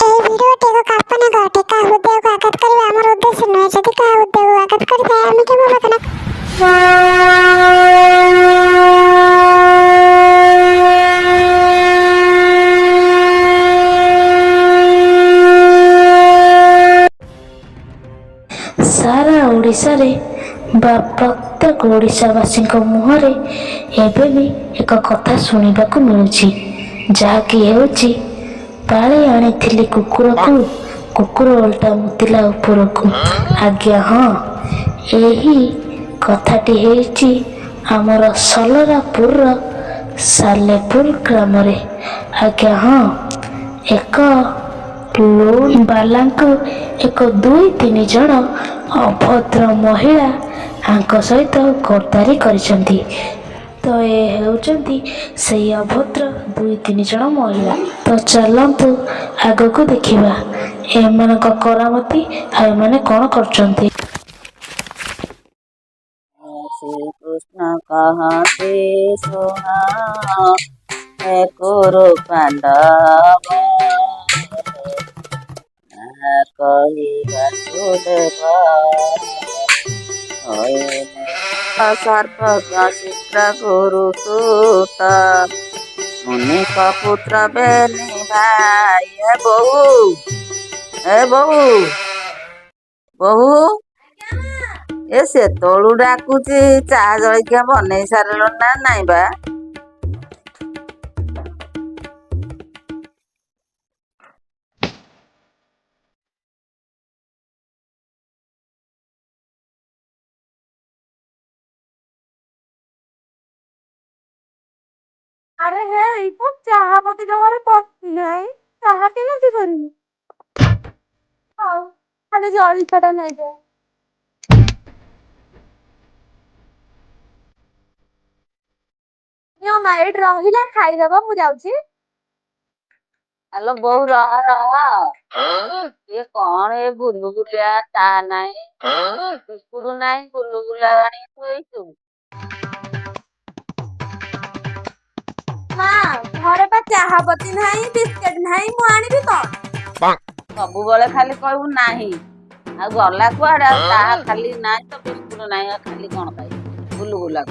ଏହି ଭିଡିଓଟି ଏକ କାଳ୍ପନିକ ଅଟେ। କାହା ହୃଦୟକୁ ଆଘାତ କରିବା ଆମର ଉଦ୍ଦେଶ୍ୟ ନୁହେଁ। ଯଦି କାହା ହୃଦୟକୁ ଆଘାତ କରିଥାଏ ଆମେ କ୍ଷମା ପ୍ରାର୍ଥନା। ସାରା ଓଡ଼ିଶାରେ ବା ପ୍ରତ୍ୟେକ ଓଡ଼ିଶାବାସୀଙ୍କ ମୁହଁରେ ଏବେ ବି ଏକ କଥା ଶୁଣିବାକୁ ମିଳୁଛି, ଯାହାକି ହେଉଛି ପାଳି ଆଣିଥିଲି କୁକୁରକୁ, କୁକୁର ଓଲଟା ମୁତିଲା ଉପରକୁ। ଆଜ୍ଞା ହଁ, ଏହି କଥାଟି ହେଇଛି ଆମର ସଲରାପୁରର ସାଲେପୁର ଗ୍ରାମରେ। ଆଜ୍ଞା ହଁ, ଏକ ଲୋନ୍ ବାଲାଙ୍କୁ ଏକ 2-3 ଜଣ ଅଭଦ୍ର ମହିଳା ଆଙ୍କ ସହିତ ଗଦ୍ଦାରୀ କରିଛନ୍ତି। ତ ଏ ହେଉଛନ୍ତି ସେଇ ଅଭଦ୍ର 2-3 ଜଣ ମହିଳା। ତ ଚାଲନ୍ତୁ ଆଗକୁ ଦେଖିବା ଏମାନଙ୍କ କରାମତି ଆଉ ଏମାନେ କ'ଣ କରୁଛନ୍ତି। श्री कृष्ण कहते सुना कुरु पांडव कही वासुदेव सर्वज्ञ चित्र गुरु सूत मुनि पुत्र बेनी भाई ए बहु बहु ए से तोलू डाकुची चाह जलिया बनई सारे ना नाई बा अरे हे चाहा पति जमारे पति नहीं चाहा केମିତି କରିବି ଆଉ ଖାଲି ଜଳଖିଆଟା ନେଇଯାଏ। ମା ଏଇଠି ରହିଲା ଖାଇଦବ ମୁଁ ଯାଉଛି। हेलो बहु रह ये कौन ए बुलुगुलिया ता नहीं बिस्कुट नहीं बुलुगुलिया आनी तू ମା ଘରେ ପା ଚାହା ପତି ନାହିଁ ବିସ୍କେଟ ନାହିଁ ମୁଁ ଆଣିବି କଣ? सब बेले खाली कहू नहीं आ गला कुआडे ताहा खाली नहीं तो बिस्कुट नहीं खाली कौन खाई बुलुगुला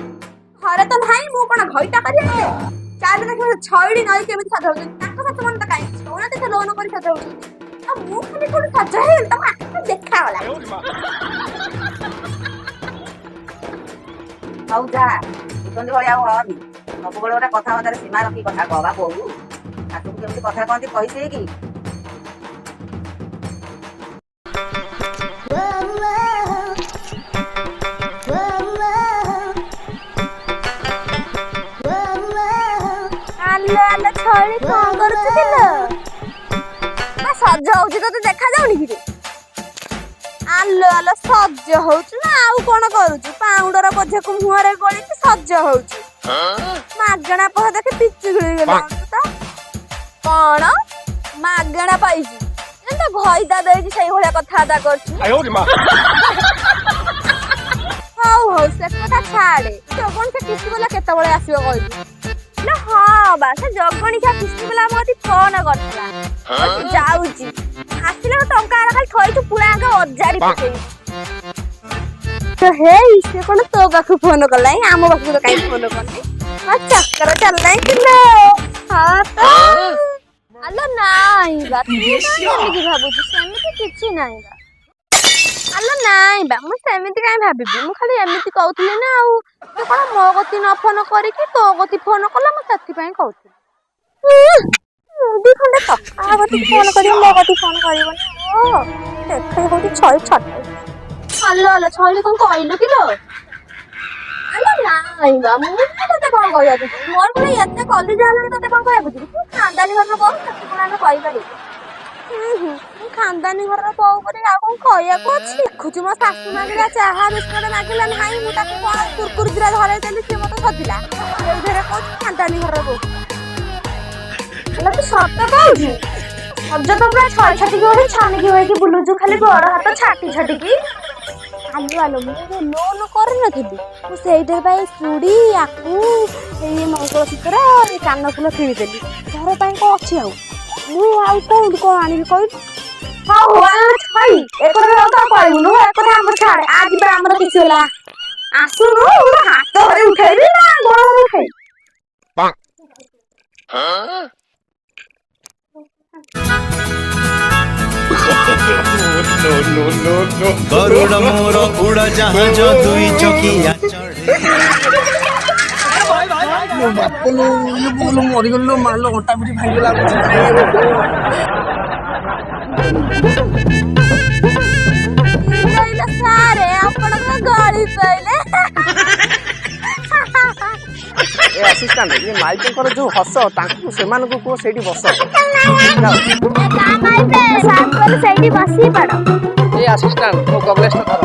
ଘରେ ତ ନାହିଁ ମୁଁ କଣ ଘଇଟା କରିବି? ଚାଲ ଦେଖିବ ଛଇଡି ନଈ କେମିତି ସଜ ହଉଛନ୍ତି ତାଙ୍କ ସାଥ ମନ ତ କାହିଁକି ଶୁଣନ୍ତି ସେ ଲୋନ କରି ସଜ ହଉଛନ୍ତି ଆଉ ମୁଁ ଖାଲି କୋଉଠି ସଜ ହେଇଗଲି ତମ ଆଖିରେ ଦେଖାଗଲା। ହଉ ଯା ତୁକନ୍ତି ଭଳିଆ ଆଉ ହନି ସବୁବେଳେ ଗୋଟେ କଥାବାର୍ତ୍ତାରେ ସୀମା ରଖି କଥା କହବା ବୋହୁ ତାକୁ କେମିତି କଥା କହନ୍ତି କହିଛି କି ଆଲୋ ଆଲୋ ଛଇଡି କଣ କରୁଛୁ କିଲୋ? ନା ସଜ ହଉଛି ତତେ ଦେଖା ଯାଉନି କି? ଆଲୋ ଆଲୋ ସଜ ହଉଛୁ ନା ଆଉ କଣ କରୁଛୁ? ପାଉଡର ବୋଝକୁ ମୁହଁରେ ଗୋଳିକି ସଜ ହଉଛି। ମାଗଣା ପହ ଦେଖି ପିଚୁ ଗିଳିଗଲା ତ କଣ ମାଗଣା ପାଇଛୁ ଏମିତି ଭଇଦା ଦେଇକି ସେଇଭଳିଆ କଥାବାର୍ତ୍ତା କରୁଛୁ। ହଉ ହଉ ସେ କଥା ଛାଡେ ଜଗଣ ସେ କିସ୍ତି ବାଲା କେତେବେଳେ ଆସିବ କହିଲୁ? ହଁ ବା ସେ ଜଗଣିକା କିସ୍ତି ବାଲା ମତେ ଫୋନ କରିଥିଲା ଯାଉଛି ଆସିଲେ ଟଙ୍କା ଖାଲି ଥୋଇଛୁ ପୁରା ଅଜାରି ପକେଇବି। ହେଇ ସେ କଣ ତୋ ପାଖକୁ ଫୋନ କଲାଇଁ ଆମ ପାଖକୁ ତ କାହିଁ ଫୋନ କରିନି? ଚକ୍କର ଚାଲିଲାଇଁ କିଲୋ? ହଁ ତ ଆଲୋ ନାଇଁ ବା ତୁ କେମିତି ଭାବୁଛୁ ସେମିତି କିଛି ନାହିଁ ବା। ଆଲୋ ନାଇଁ ବା ମୁଁ ସେମିତି କାଇଁ ଭାବିବି ମୁଁ ଖାଲି ଏମିତି କହୁଥିଲି ନା ଆଉ ସେ କଣ ମୋ କତି ନ ଫୋନ କରିକି ତୋ କତି ଫୋନ କଲା ମୁଁ ସେଥିପାଇଁ କହୁଥିଲି। ଦି ଖଣ୍ଡେ କଥା କତିକି ଫୋନ କରିବ ମୋ କତିକି ଫୋନ କରିବନି ଦେଖେଇ ହଉଛି ଛଇ ଛଟ। ଆଲୋ ଆଲୋ ଛଇଲି କଣ କହିଲୁ କିଲୋ? ଆଲୋ ନାଇଁ ବା ମୁଁ ତତେ କଣ କହିବାକୁ ଯିବି ମୋର କଣ ଏତେ କଲିଜା ହେଲାଣି ତତେ କଣ କହିବାକୁ ଯିବି? ତୁ ଖାନଦାନୀ ଘରର ବୋହୁ ତତେ କଣ ଆମେ କହିପାରିବୁ? ମୁଁ ଖାନଦାନୀ ଘରର ବୋହୁ ବୋଲି ଆଉ କଣ କହିବାକୁ ଅଛି? ଦେଖୁଛୁ ମୋ ଶାଶୁ ମାଗିଲା ଚାହା ବିସ୍କୁଟ ମାଗିଲା ନାହିଁ ମୁଁ ତାକୁ କଣ କୁରକୁରି ଦିଟା ଧରେଇ ଦେଲି ସିଏ ମତେ ସଜିଲା ଏଇଥିରେ କହୁଛୁ ଖାନଦାନୀ ଘରର ବୋହୁ। ହେଲେ ତୁ ସତ କହୁଛୁ? ସଜ ତ ପୁରା ଛଇ ଛାଟିକି ଗୋଟେ ଛାନିକି ହୋଇକି ବୁଲୁଛୁ ଖାଲି ଗୋଡ ହାତ ଛାଟି ଛାଟିକି। ଆଲୋ ଆଲୋ ମୁଁ ଯୋଉ ଲୋନ କରିନଥିଲି ମୁଁ ସେଇଥିରେ ପାଇଁ ଚୁଡ଼ି ଆକୁ ଏଇ ମଙ୍ଗଳସୂତ୍ର ଏଇ କାନଫୁଲ କିଣିଦେଲି ଘର ପାଇଁ କଣ ଅଛି ଆଉ? ମୁଁ ଆଉ କଣ ଆଣିବି କହିଲୁ? ହଉ ହଉ ଛାଇ ଏକଥା ଆଉ ତ କହିବୁନୁ ଏକଥା ଆମର ଛାଡେ ଆଜି ବା ଆମର କିଛି ହେଲା ଆସୁନୁ ମୁଁ ହାତ ଧରି ଉଠେଇବି ନା ଗୋଡ ଧରି ଉଠେଇବି? गरुड़ मोर उड़ जहाज दुई चकिया मरीगलु माल घंटा पिटी भाईगला सारे आपनको गाड़ी पहले ए असिस्टेंट ये माइककर जो हस तांकु सेमानकु को सेठी बस ସେଇଠି ବସି ପଡ। ए असिस्टेंट तो गगलेस तो धर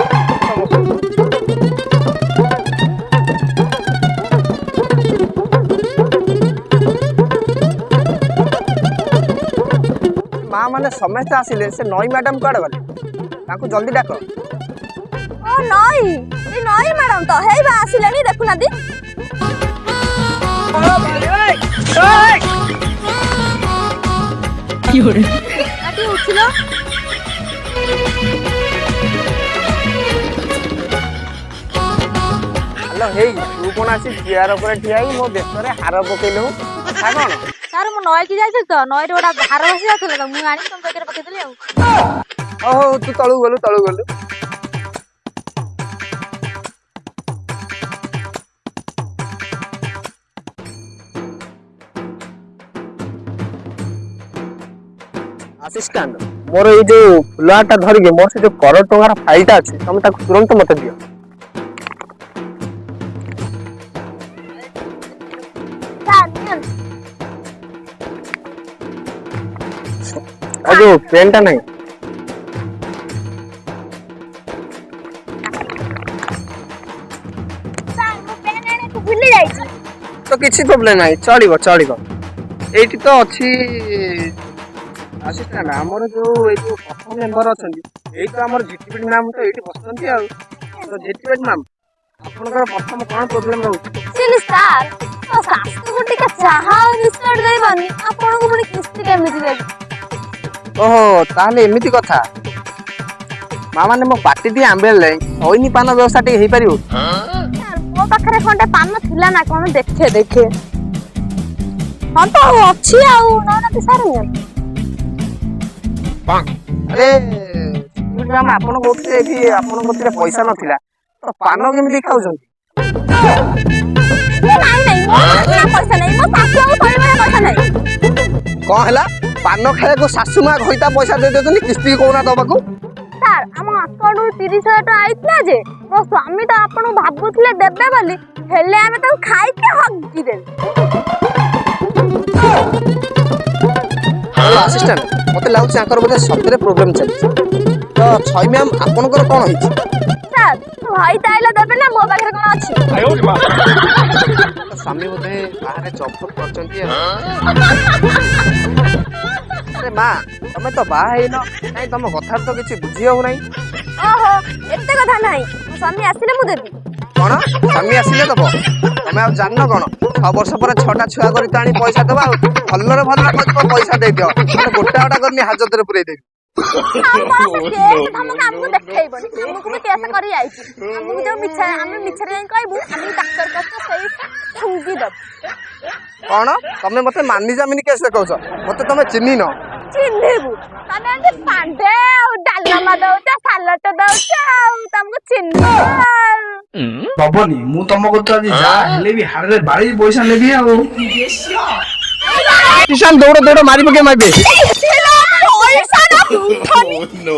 माँ माने समस्त आसिले से नई मैडम कड़े गले तांकु जल्दी डाक ओ नई ए नई मैडम तो हेई बा आसिलेनी देखुना दी की हो रे आटी उठिलो हेलो हेई तू कोन आसी चेयर ऊपर ठियाई मो बेतरे हार पकेलु था कोन सर मु नई की जाई तो नई रे ओडा धार बसी जाथले तो मु आनी तुम बेकर पके देली ओहो तू तळु गलु असिस्टेंट मोर ये जो फुलाटा धरिके मोर से जो करोड़ टंकार फाइलटा अछि तुम ताको तुरंत मते दियो आ जो पेनटा नहीं सर मु पेन आने को भूली जाई छी तो किसी प्रॉब्लम नहीं चलिबो एठी तो अछि असिस्टेंट हमर जो ए जो प्रथम मेंबर अछंती एई तो हमर जीटीपी नाम तो एठी बसंती आ तो जीटीपी नाम आपनकर प्रथम कोन प्रॉब्लम रहउ सिल सर तो शास्त्र गुटी का चाहा बिस्कुट दे बनी आपन को बड़ी किस्ती केमिति दे ओहो ताले एमिति कथा मामा ने मो पार्टी दी आंबेल ले होइनी पान व्यवस्था टी हेई परियो सर मो पाखरे खंडे पान थिला ना कोन देखे हां तो अछि आउ ना सर अरे मैम आपन कोते भी आपन कोते पैसा नथिला तो पान केमिति खाउछंती नहीं पैसा नहीं मो सासु को परिवार पैसा नहीं कौन हला पान खाए को सासु मां घइता पैसा दे देतनी किस्ती कोना दबाकू सर हम अकाउंट 30,000 टका आइतला जे मो स्वामी तो आपन भाबुतले देबे बोली हेले हमें तो खाई के हग्गी दे हेलो असिस्टेंट मते लागु आकर बोले सतरे प्रॉब्लम चली तो छय मैम आपनकर कोन होई सर भाई ताइला देबे ना मो पाखरे कोन अछि तो स्वामी बोले बाहर जॉब करचंती अरे मां तमे तो बा हेनो नहीं तुम कथा तो किछि बुझियो नहीं ओहो एते कथा नहीं स्वामी आसिले मु देबी कोन स्वामी आसिले दबो तमे आ जानन कोन 6 वर्ष पर 6टा छुआ करी ताणी पैसा देबा भल्लरे भल्ला पैसा दे दियो गोटा गोटा करनी हाजत रे पुरै देबी हमको देखेबनी हमको भी कैसे करी आइछि हमको जो मिछा हम मिछरे जाई कहबू हम डाक्टर को तो सही ठुंगी दब कोन तमे मते मानी जामिनी कैसे कहछ मते तमे चिन्नी न चिन्नेबू तमे अंदे पांडे डालमा दउछ सालट दउछ तुमको चिन्नी बाबनी मु तुमको तो आज जा हेले भी हारे बाड़ी पैसा लेबी आ किसान दौड़ दौड़ मारी पके मारबे no